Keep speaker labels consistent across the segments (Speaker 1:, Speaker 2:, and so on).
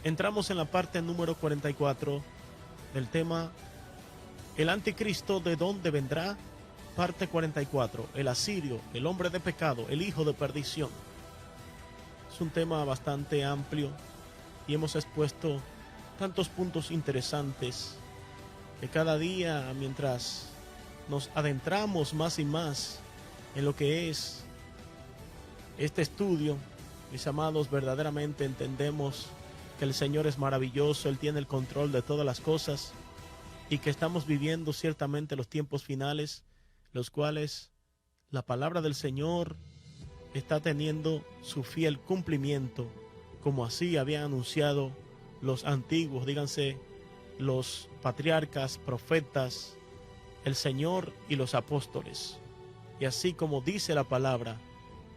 Speaker 1: Entramos en la parte número 44 del tema El anticristo, ¿de dónde vendrá? Parte 44, el asirio, el hombre de pecado, el hijo de perdición. Es un tema bastante amplio y hemos expuesto tantos puntos interesantes que cada día, mientras nos adentramos más y más en lo que es este estudio, mis amados, verdaderamente entendemos que el Señor es maravilloso, Él tiene el control de todas las cosas y que estamos viviendo ciertamente los tiempos finales, los cuales la palabra del Señor está teniendo su fiel cumplimiento, como así habían anunciado los antiguos, díganse, los patriarcas, profetas, el Señor y los apóstoles. Y así como dice la palabra,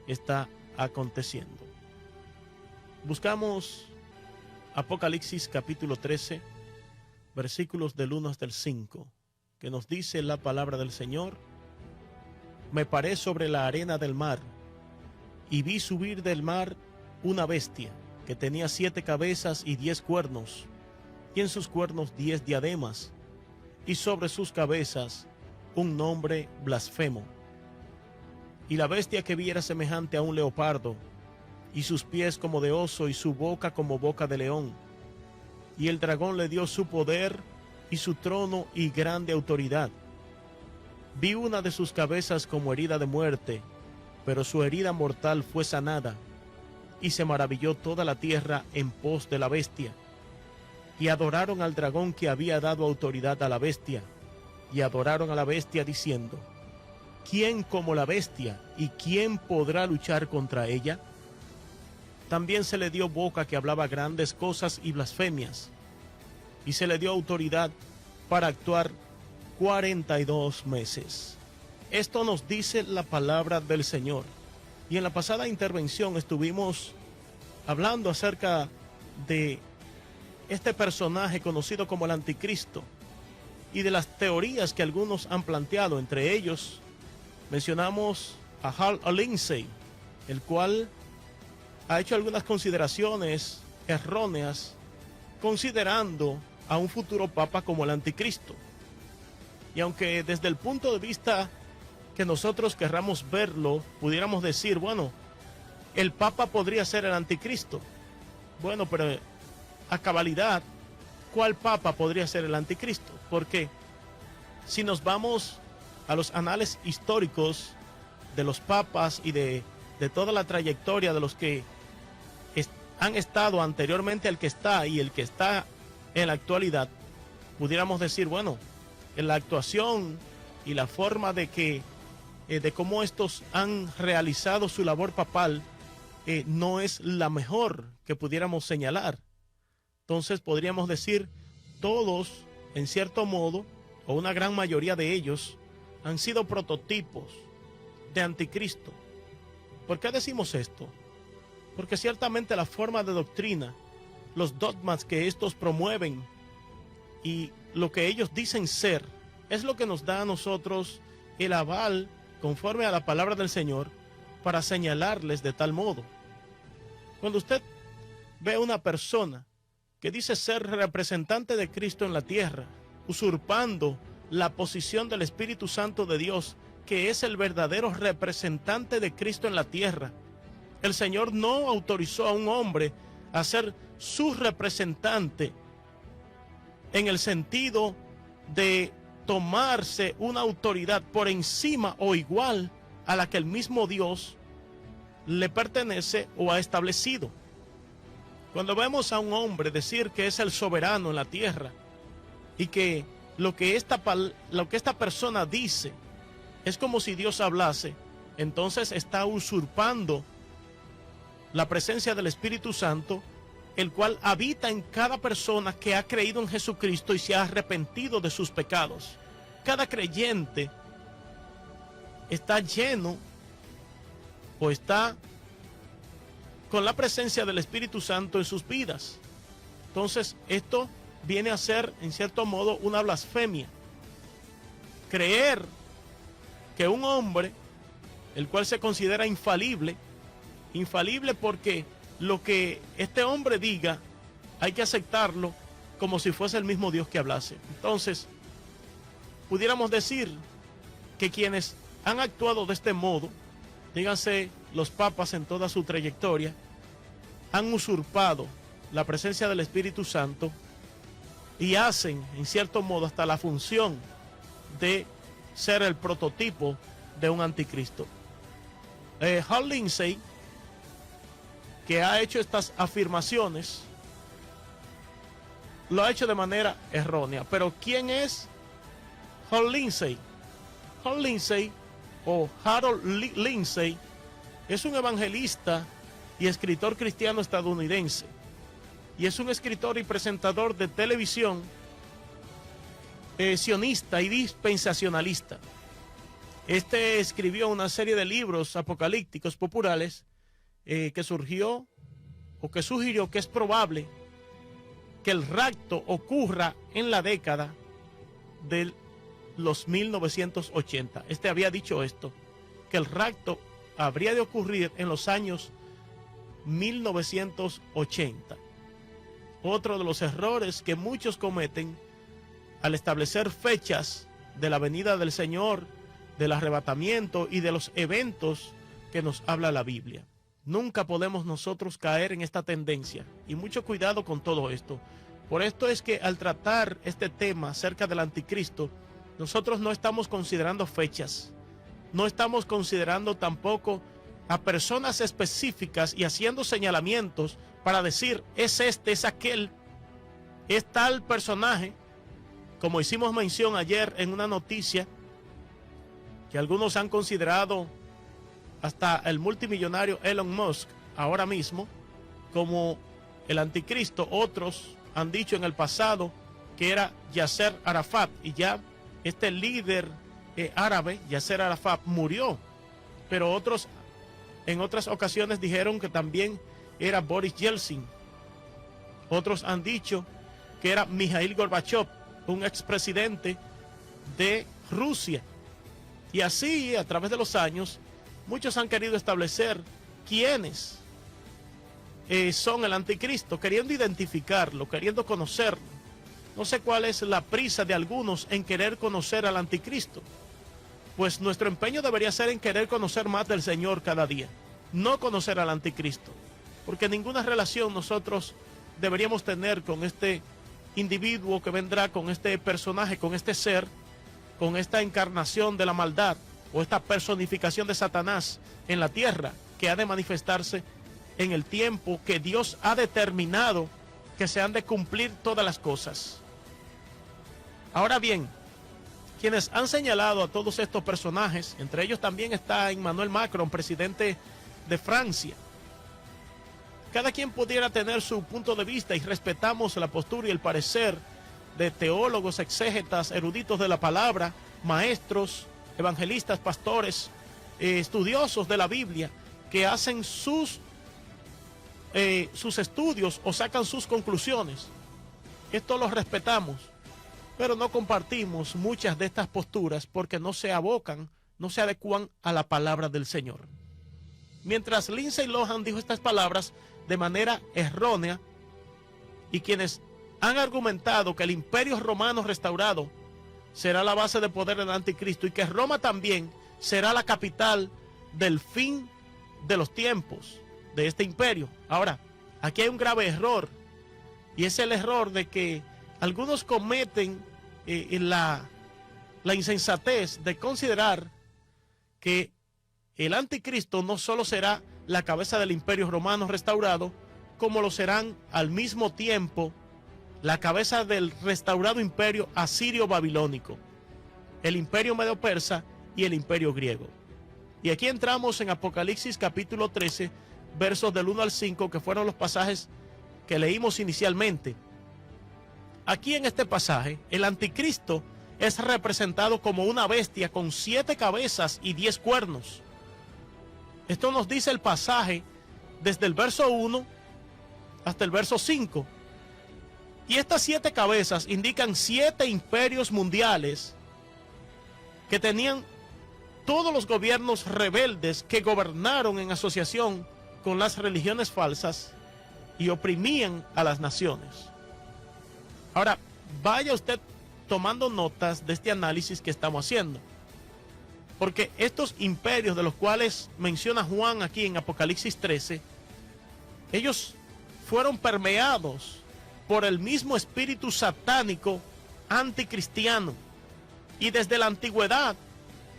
Speaker 1: está aconteciendo. Buscamos Apocalipsis capítulo 13, versículos del 1 hasta el 5, que nos dice la palabra del Señor: Me paré sobre la arena del mar, y vi subir del mar una bestia, que tenía 7 cabezas y 10 cuernos, y en sus cuernos 10 diademas, y sobre sus cabezas un nombre blasfemo. Y la bestia que vi era semejante a un leopardo, y sus pies como de oso, y su boca como boca de león. Y el dragón le dio su poder, y su trono, y grande autoridad. Vi una de sus cabezas como herida de muerte, pero su herida mortal fue sanada, y se maravilló toda la tierra en pos de la bestia. Y adoraron al dragón que había dado autoridad a la bestia, y adoraron a la bestia diciendo: ¿Quién como la bestia, y quién podrá luchar contra ella? También se le dio boca que hablaba grandes cosas y blasfemias, y se le dio autoridad para actuar 42 meses. Esto nos dice la palabra del Señor. Y en la pasada intervención estuvimos hablando acerca de este personaje conocido como el anticristo y de las teorías que algunos han planteado. Entre ellos mencionamos a Hal Lindsey, el cual ha hecho algunas consideraciones erróneas considerando a un futuro papa como el anticristo. Y aunque desde el punto de vista que nosotros querramos verlo, pudiéramos decir, bueno, el papa podría ser el anticristo. Bueno, pero a cabalidad, ¿cuál papa podría ser el anticristo? Porque si nos vamos a los anales históricos de los papas y de toda la trayectoria de los que han estado anteriormente al que está y el que está en la actualidad, pudiéramos decir, bueno, en la actuación y la forma de cómo estos han realizado su labor papal no es la mejor que pudiéramos señalar. Entonces podríamos decir, todos, en cierto modo, o una gran mayoría de ellos, han sido prototipos de anticristo. ¿Por qué decimos esto? Porque ciertamente la forma de doctrina, los dogmas que estos promueven y lo que ellos dicen ser, es lo que nos da a nosotros el aval, conforme a la palabra del Señor, para señalarles de tal modo. Cuando usted ve a una persona que dice ser representante de Cristo en la tierra, usurpando la posición del Espíritu Santo de Dios, que es el verdadero representante de Cristo en la tierra, el Señor no autorizó a un hombre a ser su representante en el sentido de tomarse una autoridad por encima o igual a la que el mismo Dios le pertenece o ha establecido. Cuando vemos a un hombre decir que es el soberano en la tierra y que lo que esta persona dice es como si Dios hablase, entonces está usurpando la presencia del Espíritu Santo, el cual habita en cada persona que ha creído en Jesucristo y se ha arrepentido de sus pecados. Cada creyente está lleno o está con la presencia del Espíritu Santo en sus vidas. Entonces, esto viene a ser, en cierto modo, una blasfemia. Creer que un hombre, el cual se considera infalible porque lo que este hombre diga hay que aceptarlo como si fuese el mismo Dios que hablase. Entonces, pudiéramos decir que quienes han actuado de este modo, díganse los papas en toda su trayectoria, han usurpado la presencia del Espíritu Santo y hacen, en cierto modo, hasta la función de ser el prototipo de un anticristo. Hal Lindsey, que ha hecho estas afirmaciones, lo ha hecho de manera errónea. Pero ¿quién es Hal Lindsey? Hal Lindsey, o Harold Lindsey, es un evangelista y escritor cristiano estadounidense, y es un escritor y presentador de televisión sionista y dispensacionalista. Este escribió una serie de libros apocalípticos populares que sugirió que es probable que el rapto ocurra en la década de los 1980. Este había dicho esto, que el rapto habría de ocurrir en los años 1980. Otro de los errores que muchos cometen al establecer fechas de la venida del Señor, del arrebatamiento y de los eventos que nos habla la Biblia. Nunca podemos nosotros caer en esta tendencia, y mucho cuidado con todo esto. Por esto es que al tratar este tema acerca del anticristo, nosotros no estamos considerando fechas, no estamos considerando tampoco a personas específicas y haciendo señalamientos para decir es este, es aquel, es tal personaje, como hicimos mención ayer en una noticia que algunos han considerado hasta el multimillonario Elon Musk ahora mismo como el anticristo. Otros han dicho en el pasado que era Yasser Arafat, y ya este líder árabe, Yasser Arafat, murió. Pero otros en otras ocasiones dijeron que también era Boris Yeltsin. Otros han dicho que era Mikhail Gorbachev, un expresidente de Rusia. Y así, a través de los años, muchos han querido establecer quiénes son el anticristo, queriendo identificarlo, queriendo conocerlo. No sé cuál es la prisa de algunos en querer conocer al anticristo. Pues nuestro empeño debería ser en querer conocer más del Señor cada día, no conocer al anticristo. Porque ninguna relación nosotros deberíamos tener con este individuo que vendrá, con este personaje, con este ser, con esta encarnación de la maldad o esta personificación de Satanás en la tierra, que ha de manifestarse en el tiempo que Dios ha determinado que se han de cumplir todas las cosas. Ahora bien, quienes han señalado a todos estos personajes, entre ellos también está Emmanuel Macron, presidente de Francia. Cada quien pudiera tener su punto de vista y respetamos la postura y el parecer de teólogos, exégetas, eruditos de la palabra, maestros, evangelistas, pastores, estudiosos de la Biblia, que hacen sus estudios o sacan sus conclusiones. Esto lo respetamos, pero no compartimos muchas de estas posturas porque no se abocan, no se adecuan a la palabra del Señor. Mientras Lindsay Lohan dijo estas palabras de manera errónea, y quienes han argumentado que el imperio romano restaurado será la base de poder del anticristo y que Roma también será la capital del fin de los tiempos de este imperio. Ahora, aquí hay un grave error, y es el error de que algunos cometen la insensatez de considerar que el anticristo no solo será la cabeza del imperio romano restaurado, como lo serán al mismo tiempo la cabeza del restaurado imperio asirio-babilónico, el imperio medo-persa y el imperio griego. Y aquí entramos en Apocalipsis capítulo 13, versos del 1 al 5, que fueron los pasajes que leímos inicialmente. Aquí en este pasaje, el anticristo es representado como una bestia con 7 cabezas y 10 cuernos. Esto nos dice el pasaje desde el verso 1 hasta el verso 5. Y estas 7 cabezas indican 7 imperios mundiales que tenían todos los gobiernos rebeldes que gobernaron en asociación con las religiones falsas y oprimían a las naciones. Ahora, vaya usted tomando notas de este análisis que estamos haciendo, porque estos imperios de los cuales menciona Juan aquí en Apocalipsis 13, ellos fueron permeados por el mismo espíritu satánico anticristiano, y desde la antigüedad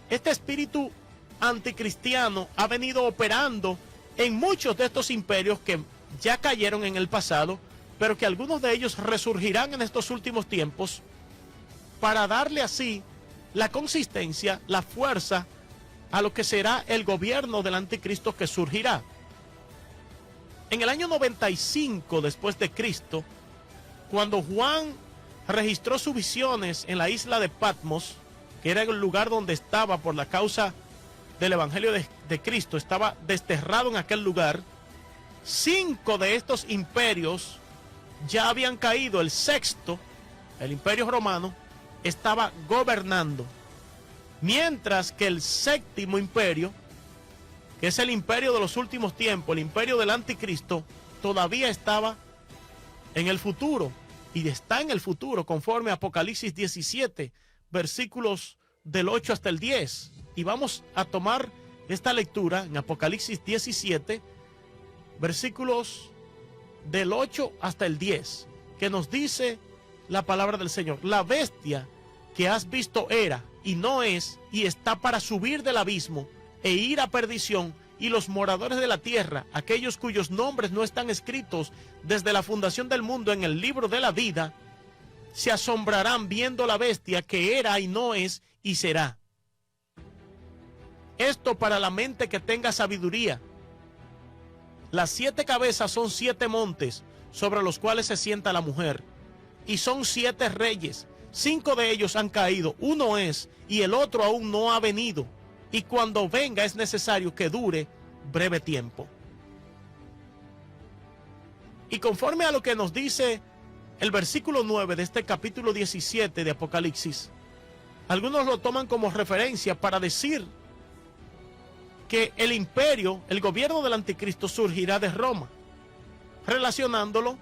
Speaker 1: este espíritu anticristiano ha venido operando en muchos de estos imperios que ya cayeron en el pasado, pero que algunos de ellos resurgirán en estos últimos tiempos para darle así la consistencia, la fuerza a lo que será el gobierno del anticristo que surgirá. En el año 95 después de Cristo, cuando Juan registró sus visiones en la isla de Patmos, que era el lugar donde estaba por la causa del Evangelio de Cristo, estaba desterrado en aquel lugar, 5 de estos imperios ya habían caído. El sexto, el imperio romano, estaba gobernando, mientras que el séptimo imperio, que es el imperio de los últimos tiempos, el imperio del anticristo, todavía estaba en el futuro, y está en el futuro conforme a Apocalipsis 17, versículos del 8 hasta el 10. Y vamos a tomar esta lectura en Apocalipsis 17, versículos del 8 hasta el 10, que nos dice la palabra del Señor: la bestia que has visto era y no es, y está para subir del abismo e ir a perdición, y los moradores de la tierra, aquellos cuyos nombres no están escritos desde la fundación del mundo en el libro de la vida, se asombrarán viendo la bestia que era y no es y será. Esto para la mente que tenga sabiduría. Las 7 cabezas son 7 montes sobre los cuales se sienta la mujer, y son 7 reyes. 5 de ellos han caído, uno es, y el otro aún no ha venido, y cuando venga es necesario que dure breve tiempo. Y conforme a lo que nos dice el versículo 9 de este capítulo 17 de Apocalipsis, algunos lo toman como referencia para decir que el imperio, el gobierno del anticristo surgirá de Roma, relacionándolo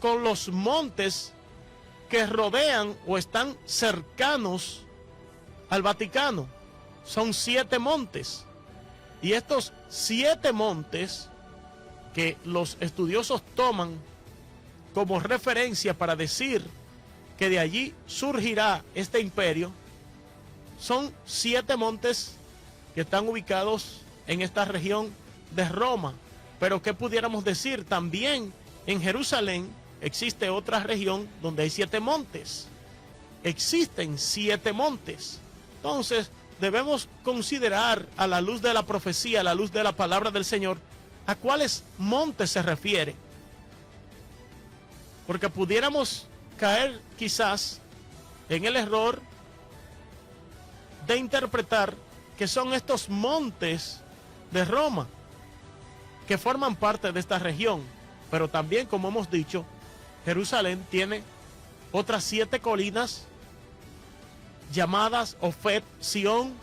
Speaker 1: con los montes que rodean o están cercanos al Vaticano. Son 7 montes, y estos 7 montes que los estudiosos toman como referencia para decir que de allí surgirá este imperio, son 7 montes que están ubicados en esta región de Roma. Pero ¿qué pudiéramos decir? También en Jerusalén existe otra región donde hay 7 montes. Existen 7 montes. Entonces debemos considerar, a la luz de la profecía, a la luz de la palabra del Señor, a cuáles montes se refiere. Porque pudiéramos caer quizás en el error de interpretar que son estos montes de Roma que forman parte de esta región. Pero también, como hemos dicho, Jerusalén tiene otras 7 colinas llamadas Ofet, Sión,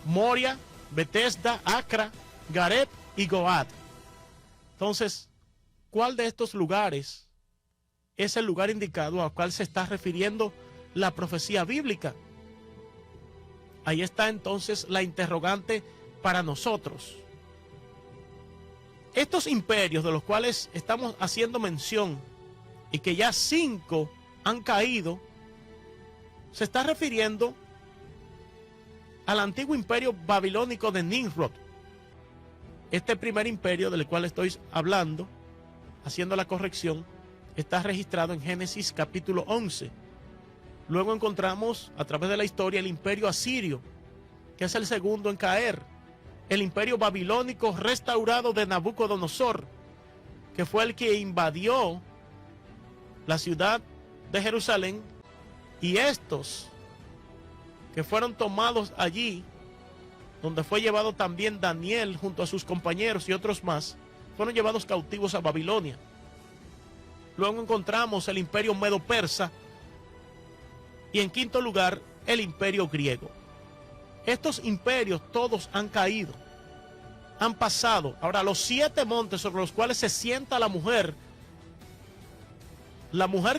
Speaker 1: Moria, Betesda, Acra, Gareb y Goad. Entonces, ¿cuál de estos lugares es el lugar indicado al cual se está refiriendo la profecía bíblica? Ahí está entonces la interrogante para nosotros. Estos imperios de los cuales estamos haciendo mención y que ya 5 han caído, se está refiriendo al antiguo imperio babilónico de Nimrod. Este primer imperio del cual estoy hablando, haciendo la corrección, está registrado en Génesis capítulo 11. Luego encontramos a través de la historia el imperio asirio, que es el segundo en caer. El imperio babilónico restaurado de Nabucodonosor, que fue el que invadió la ciudad de Jerusalén, y estos que fueron tomados allí, donde fue llevado también Daniel junto a sus compañeros y otros más, fueron llevados cautivos a Babilonia. Luego encontramos el imperio medo-persa, y en quinto lugar el imperio griego. Estos imperios todos han caído, han pasado. Ahora, los 7 montes sobre los cuales se sienta la mujer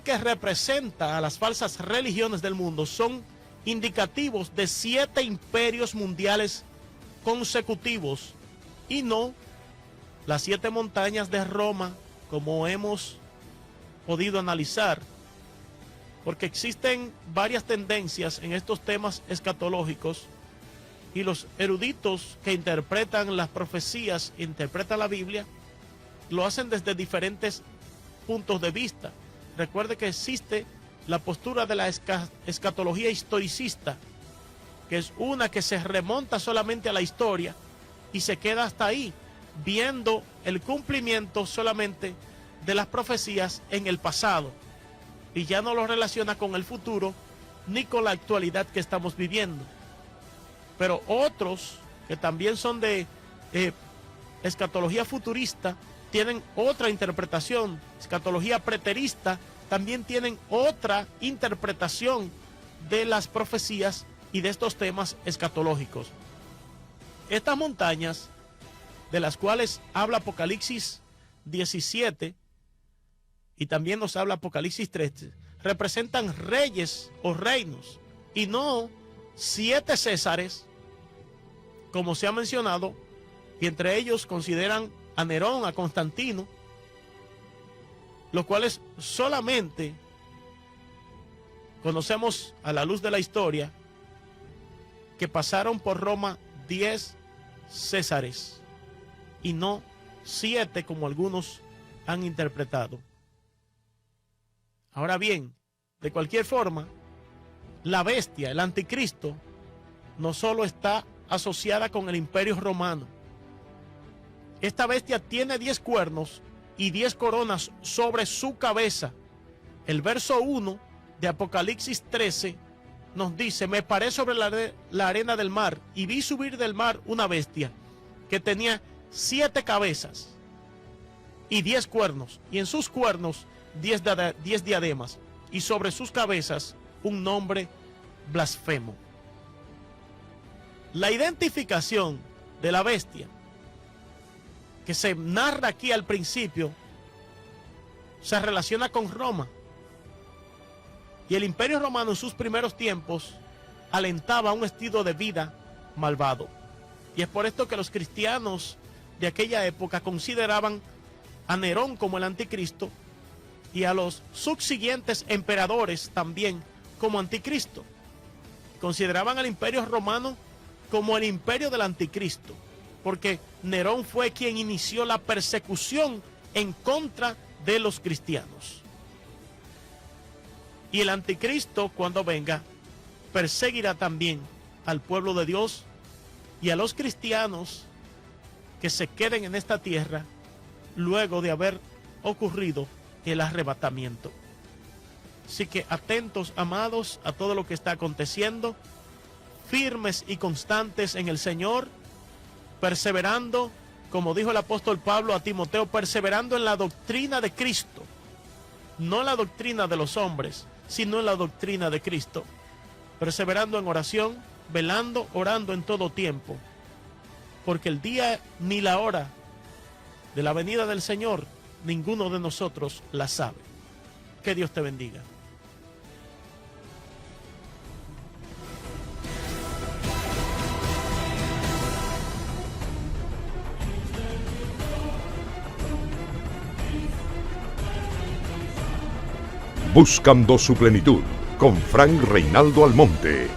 Speaker 1: que representa a las falsas religiones del mundo, son indicativos de 7 imperios mundiales consecutivos y no las 7 montañas de Roma, como hemos podido analizar, porque existen varias tendencias en estos temas escatológicos y los eruditos que interpretan las profecías, interpretan la Biblia, lo hacen desde diferentes puntos de vista. Recuerde que existe la postura de la escatología historicista, que es una que se remonta solamente a la historia y se queda hasta ahí, viendo el cumplimiento solamente de las profecías en el pasado y ya no lo relaciona con el futuro ni con la actualidad que estamos viviendo. Pero otros que también son de escatología futurista tienen otra interpretación. Escatología preterista también tienen otra interpretación de las profecías y de estos temas escatológicos. Estas montañas, de las cuales habla Apocalipsis 17 y también nos habla Apocalipsis 13, representan reyes o reinos y no 7 césares, como se ha mencionado, y entre ellos consideran a Nerón, a Constantino, los cuales solamente conocemos a la luz de la historia que pasaron por Roma 10 césares y no 7 como algunos han interpretado. Ahora bien, de cualquier forma, la bestia, el anticristo, no solo está asociada con el imperio romano. Esta bestia tiene 10 cuernos y 10 coronas sobre su cabeza. El verso 1 de Apocalipsis 13 nos dice: me paré sobre la arena del mar y vi subir del mar una bestia que tenía 7 cabezas y 10 cuernos, y en sus cuernos 10 diademas, y sobre sus cabezas un nombre blasfemo. La identificación de la bestia que se narra aquí al principio se relaciona con Roma. Y el imperio romano en sus primeros tiempos alentaba un estilo de vida malvado. Y es por esto que los cristianos de aquella época consideraban a Nerón como el anticristo y a los subsiguientes emperadores también como anticristo. Consideraban al imperio romano como el imperio del anticristo, porque Nerón fue quien inició la persecución en contra de los cristianos. Y el anticristo, cuando venga, perseguirá también al pueblo de Dios y a los cristianos que se queden en esta tierra luego de haber ocurrido el arrebatamiento. Así que atentos, amados, a todo lo que está aconteciendo, firmes y constantes en el Señor, perseverando, como dijo el apóstol Pablo a Timoteo, perseverando en la doctrina de Cristo, no la doctrina de los hombres, sino en la doctrina de Cristo, perseverando en oración, velando, orando en todo tiempo, porque el día ni la hora de la venida del Señor, ninguno de nosotros la sabe. Que Dios te bendiga.
Speaker 2: Buscando su plenitud, con Frank Reinaldo Almonte.